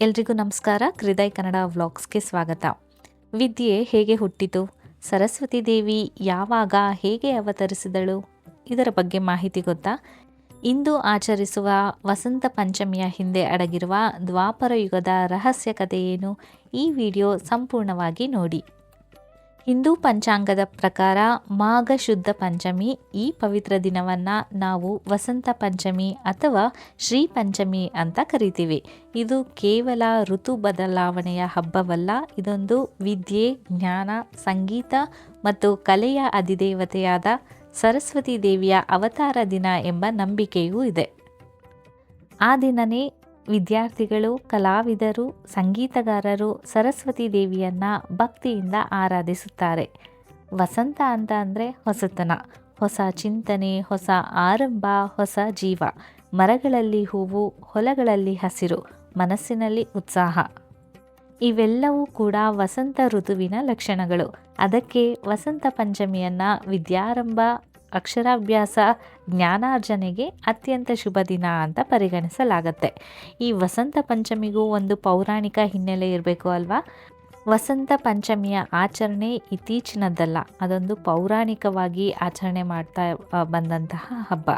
ಎಲ್ರಿಗೂ ನಮಸ್ಕಾರ. ಹೃದಯ ಕನ್ನಡ ವ್ಲಾಗ್ಸ್ಗೆ ಸ್ವಾಗತ. ವಿದ್ಯೆ ಹೇಗೆ ಹುಟ್ಟಿತು? ಸರಸ್ವತಿ ದೇವಿ ಯಾವಾಗ ಹೇಗೆ ಅವತರಿಸಿದಳು? ಇದರ ಬಗ್ಗೆ ಮಾಹಿತಿ ಗೊತ್ತಾ? ಇಂದು ಆಚರಿಸುವ ವಸಂತ ಪಂಚಮಿಯ ಹಿಂದೆ ಅಡಗಿರುವ ದ್ವಾಪರ ಯುಗದ ರಹಸ್ಯ ಕಥೆಯೇನು? ಈ ವಿಡಿಯೋ ಸಂಪೂರ್ಣವಾಗಿ ನೋಡಿ. ಹಿಂದೂ ಪಂಚಾಂಗದ ಪ್ರಕಾರ ಮಾಘ ಶುದ್ಧ ಪಂಚಮಿ, ಈ ಪವಿತ್ರ ದಿನವನ್ನು ನಾವು ವಸಂತ ಪಂಚಮಿ ಅಥವಾ ಶ್ರೀ ಪಂಚಮಿ ಅಂತ ಕರಿತೀವಿ. ಇದು ಕೇವಲ ಋತು ಬದಲಾವಣೆಯ ಹಬ್ಬವಲ್ಲ, ಇದೊಂದು ವಿದ್ಯೆ, ಜ್ಞಾನ, ಸಂಗೀತ ಮತ್ತು ಕಲೆಯ ಅಧಿದೇವತೆಯಾದ ಸರಸ್ವತಿ ದೇವಿಯ ಅವತಾರ ದಿನ ಎಂಬ ನಂಬಿಕೆಯೂ ಇದೆ. ಆ ದಿನನೇ ವಿದ್ಯಾರ್ಥಿಗಳು, ಕಲಾವಿದರು, ಸಂಗೀತಗಾರರು ಸರಸ್ವತಿ ದೇವಿಯನ್ನು ಭಕ್ತಿಯಿಂದ ಆರಾಧಿಸುತ್ತಾರೆ. ವಸಂತ ಅಂತ ಅಂದರೆ ಹೊಸತನ, ಹೊಸ ಚಿಂತನೆ, ಹೊಸ ಆರಂಭ, ಹೊಸ ಜೀವ. ಮರಗಳಲ್ಲಿ ಹೂವು, ಹೊಲಗಳಲ್ಲಿ ಹಸಿರು, ಮನಸ್ಸಿನಲ್ಲಿ ಉತ್ಸಾಹ. ಇವೆಲ್ಲವೂ ಕೂಡ ವಸಂತ ಋತುವಿನ ಲಕ್ಷಣಗಳು. ಅದಕ್ಕೆ ವಸಂತ ಪಂಚಮಿಯನ್ನು ವಿದ್ಯಾರಂಭ, ಅಕ್ಷರಾಭ್ಯಾಸ, ಜ್ಞಾನಾರ್ಜನೆಗೆ ಅತ್ಯಂತ ಶುಭ ದಿನ ಅಂತ ಪರಿಗಣಿಸಲಾಗತ್ತೆ. ಈ ವಸಂತ ಪಂಚಮಿಗೂ ಒಂದು ಪೌರಾಣಿಕ ಹಿನ್ನೆಲೆ ಇರಬೇಕು ಅಲ್ವಾ? ವಸಂತ ಪಂಚಮಿಯ ಆಚರಣೆ ಇತ್ತೀಚಿನದ್ದಲ್ಲ, ಅದೊಂದು ಪೌರಾಣಿಕವಾಗಿ ಆಚರಣೆ ಮಾಡ್ತಾ ಬಂದಂತಹ ಹಬ್ಬ.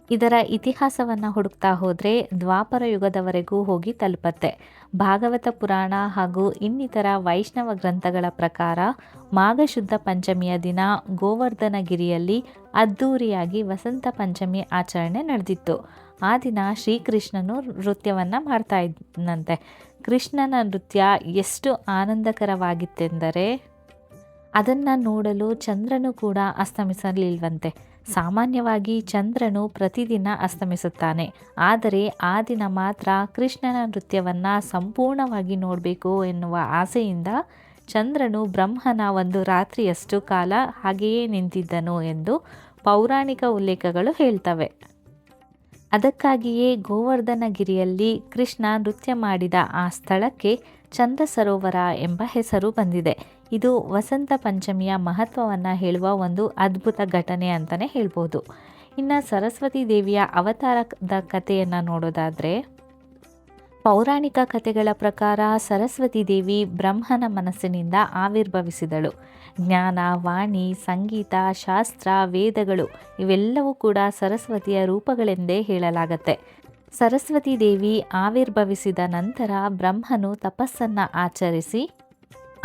ಇದರ ಇತಿಹಾಸವನ್ನು ಹುಡುಕ್ತಾ ಹೋದರೆ ದ್ವಾಪರ ಯುಗದವರೆಗೂ ಹೋಗಿ ತಲುಪತ್ತೆ. ಭಾಗವತ ಪುರಾಣ ಹಾಗೂ ಇನ್ನಿತರ ವೈಷ್ಣವ ಗ್ರಂಥಗಳ ಪ್ರಕಾರ ಮಾಘ ಶುದ್ಧ ಪಂಚಮಿಯ ದಿನ ಗೋವರ್ಧನಗಿರಿಯಲ್ಲಿ ಅದ್ಧೂರಿಯಾಗಿ ವಸಂತ ಪಂಚಮಿ ಆಚರಣೆ ನಡೆದಿತ್ತು. ಆ ದಿನ ಶ್ರೀಕೃಷ್ಣನು ನೃತ್ಯವನ್ನು ಮಾಡ್ತಾ ಇದ್ದಂತೆ. ಕೃಷ್ಣನ ನೃತ್ಯ ಎಷ್ಟು ಆನಂದಕರವಾಗಿತ್ತೆಂದರೆ ಅದನ್ನು ನೋಡಲು ಚಂದ್ರನು ಕೂಡ ಅಸ್ತಮಿಸಲಿಲ್ವಂತೆ. ಸಾಮಾನ್ಯವಾಗಿ ಚಂದ್ರನು ಪ್ರತಿದಿನ ಅಸ್ತಮಿಸುತ್ತಾನೆ, ಆದರೆ ಆ ದಿನ ಮಾತ್ರ ಕೃಷ್ಣನ ನೃತ್ಯವನ್ನು ಸಂಪೂರ್ಣವಾಗಿ ನೋಡಬೇಕು ಎನ್ನುವ ಆಸೆಯಿಂದ ಚಂದ್ರನು ಬ್ರಹ್ಮನ ಒಂದು ರಾತ್ರಿಯಷ್ಟು ಕಾಲ ಹಾಗೆಯೇ ನಿಂತಿದ್ದನು ಎಂದು ಪೌರಾಣಿಕ ಉಲ್ಲೇಖಗಳು ಹೇಳ್ತವೆ. ಅದಕ್ಕಾಗಿಯೇ ಗೋವರ್ಧನಗಿರಿಯಲ್ಲಿ ಕೃಷ್ಣ ನೃತ್ಯ ಮಾಡಿದ ಆ ಸ್ಥಳಕ್ಕೆ ಚಂದ್ರ ಸರೋವರ ಎಂಬ ಹೆಸರು ಬಂದಿದೆ. ಇದು ವಸಂತ ಪಂಚಮಿಯ ಮಹತ್ವವನ್ನು ಹೇಳುವ ಒಂದು ಅದ್ಭುತ ಘಟನೆ ಅಂತಲೇ ಹೇಳ್ಬೋದು. ಇನ್ನು ಸರಸ್ವತಿ ದೇವಿಯ ಅವತಾರದ ಕಥೆಯನ್ನು ನೋಡೋದಾದರೆ, ಪೌರಾಣಿಕ ಕಥೆಗಳ ಪ್ರಕಾರ ಸರಸ್ವತಿ ದೇವಿ ಬ್ರಹ್ಮನ ಮನಸ್ಸಿನಿಂದ ಆವಿರ್ಭವಿಸಿದಳು. ಜ್ಞಾನ, ವಾಣಿ, ಸಂಗೀತ, ಶಾಸ್ತ್ರ, ವೇದಗಳು ಇವೆಲ್ಲವೂ ಕೂಡ ಸರಸ್ವತಿಯ ರೂಪಗಳೆಂದೇ ಹೇಳಲಾಗತ್ತೆ. ಸರಸ್ವತಿ ದೇವಿ ಆವಿರ್ಭವಿಸಿದ ನಂತರ ಬ್ರಹ್ಮನು ತಪಸ್ಸನ್ನು ಆಚರಿಸಿ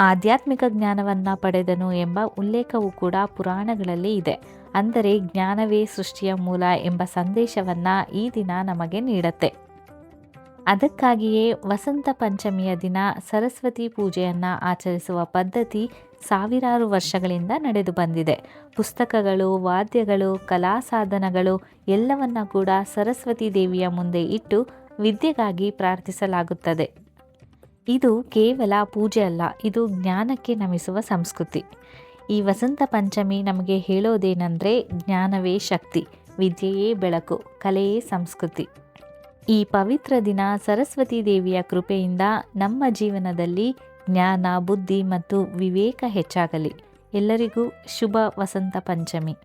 ಆಧ್ಯಾತ್ಮಿಕ ಜ್ಞಾನವನ್ನು ಪಡೆದನು ಎಂಬ ಉಲ್ಲೇಖವೂ ಕೂಡ ಪುರಾಣಗಳಲ್ಲಿ ಇದೆ. ಅಂದರೆ ಜ್ಞಾನವೇ ಸೃಷ್ಟಿಯ ಮೂಲ ಎಂಬ ಸಂದೇಶವನ್ನು ಈ ದಿನ ನಮಗೆ ನೀಡುತ್ತೆ. ಅದಕ್ಕಾಗಿಯೇ ವಸಂತ ಪಂಚಮಿಯ ದಿನ ಸರಸ್ವತಿ ಪೂಜೆಯನ್ನು ಆಚರಿಸುವ ಪದ್ಧತಿ ಸಾವಿರಾರು ವರ್ಷಗಳಿಂದ ನಡೆದು ಬಂದಿದೆ. ಪುಸ್ತಕಗಳು, ವಾದ್ಯಗಳು, ಕಲಾ ಸಾಧನಗಳು ಎಲ್ಲವನ್ನ ಕೂಡ ಸರಸ್ವತಿ ದೇವಿಯ ಮುಂದೆ ಇಟ್ಟು ವಿದ್ಯೆಗಾಗಿ ಪ್ರಾರ್ಥಿಸಲಾಗುತ್ತದೆ. ಇದು ಕೇವಲ ಪೂಜೆ ಅಲ್ಲ, ಇದು ಜ್ಞಾನಕ್ಕೆ ನಮಿಸುವ ಸಂಸ್ಕೃತಿ. ಈ ವಸಂತ ಪಂಚಮಿ ನಮಗೆ ಹೇಳೋದೇನೆಂದರೆ ಜ್ಞಾನವೇ ಶಕ್ತಿ, ವಿದ್ಯೆಯೇ ಬೆಳಕು, ಕಲೆಯೇ ಸಂಸ್ಕೃತಿ. ಈ ಪವಿತ್ರ ದಿನ ಸರಸ್ವತಿ ದೇವಿಯ ಕೃಪೆಯಿಂದ ನಮ್ಮ ಜೀವನದಲ್ಲಿ ಜ್ಞಾನ, ಬುದ್ಧಿ ಮತ್ತು ವಿವೇಕ ಹೆಚ್ಚಾಗಲಿ. ಎಲ್ಲರಿಗೂ ಶುಭ ವಸಂತ ಪಂಚಮಿ.